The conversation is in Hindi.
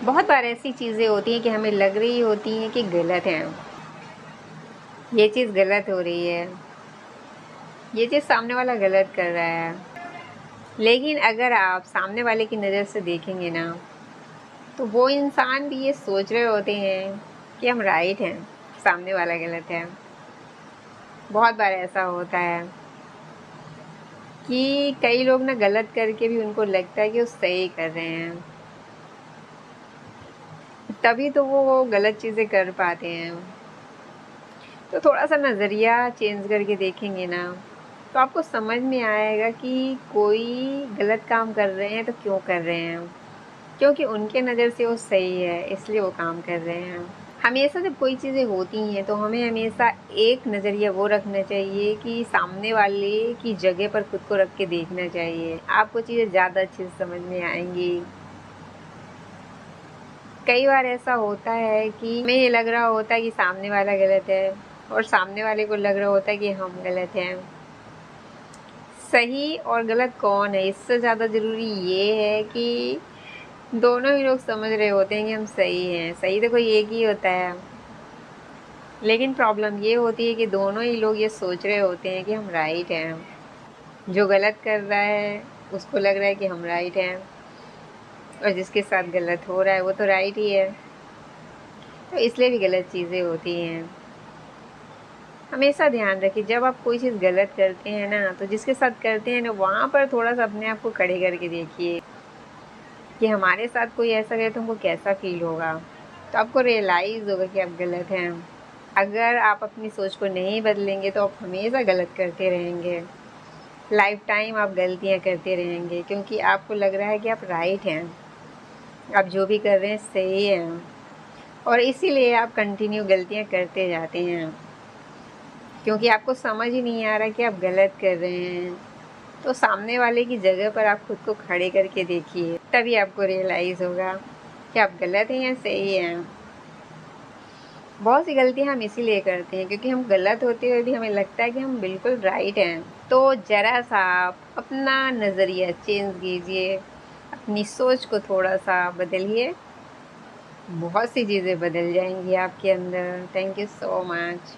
बहुत बार ऐसी चीज़ें होती हैं कि हमें लग रही होती हैं कि गलत हैं, ये चीज़ गलत हो रही है, ये चीज़ सामने वाला गलत कर रहा है। लेकिन अगर आप सामने वाले की नज़र से देखेंगे ना, तो वो इंसान भी ये सोच रहे होते हैं कि हम राइट हैं, सामने वाला गलत है। बहुत बार ऐसा होता है कि कई लोग ना गलत करके भी उनको लगता है कि वो सही कर रहे हैं, तभी तो वो गलत चीज़ें कर पाते हैं। तो थोड़ा-सा नज़रिया चेंज करके देखेंगे ना, तो आपको समझ में आएगा कि कोई गलत काम कर रहे हैं तो क्यों कर रहे हैं। क्योंकि उनके नज़र से वो सही है, इसलिए वो काम कर रहे हैं। हमेशा जब कोई चीज़ें होती हैं तो हमें हमेशा एक नज़रिया वो रखना चाहिए कि सामने वाले की जगह पर खुद को रख के देखना चाहिए। आपको चीज़ें ज़्यादा अच्छे से समझ में आएँगी। कई बार ऐसा होता है कि हमें ये लग रहा होता है कि सामने वाला गलत है और सामने वाले को लग रहा होता है कि हम गलत हैं। सही और गलत कौन है, इससे ज़्यादा ज़रूरी ये है कि दोनों ही लोग समझ रहे होते हैं कि हम सही हैं। सही तो कोई एक ही होता है, लेकिन प्रॉब्लम ये होती है कि दोनों ही लोग ये सोच रहे होते हैं कि हम राइट हैं। जो गलत कर रहा है उसको लग रहा है कि हम राइट हैं, और जिसके साथ गलत हो रहा है वो तो राइट ही है। तो इसलिए भी गलत चीज़ें होती हैं। हमेशा ध्यान रखिए, जब आप कोई चीज़ गलत करते हैं ना, तो जिसके साथ करते हैं ना, वहाँ पर थोड़ा-सा अपने आप को खड़े करके देखिए कि हमारे साथ कोई ऐसा करे तो हमको कैसा फ़ील होगा। तो आपको रियलाइज़ होगा कि आप गलत हैं। अगर आप अपनी सोच को नहीं बदलेंगे तो आप हमेशा गलत करते रहेंगे। लाइफ़ टाइम आप गलतियाँ करते रहेंगे, क्योंकि आपको लग रहा है कि आप राइट हैं। आप जो भी कर रहे हैं सही है, और इसीलिए आप कंटिन्यू गलतियाँ करते जाते हैं, क्योंकि आपको समझ ही नहीं आ रहा कि आप गलत कर रहे हैं। तो सामने वाले की जगह पर आप खुद को खड़े करके देखिए, तभी आपको रियलाइज़ होगा कि आप गलत हैं या सही हैं। बहुत सी गलतियाँ हम इसीलिए करते हैं क्योंकि हम गलत होते हुए भी हमें लगता है कि हम बिल्कुल राइट हैं। तो ज़रा-सा आप अपना नज़रिया चेंज कीजिए, अपनी सोच को थोड़ा-सा बदलिए, बहुत सी चीज़ें बदल जाएँगी आपके अंदर। Thank you so much.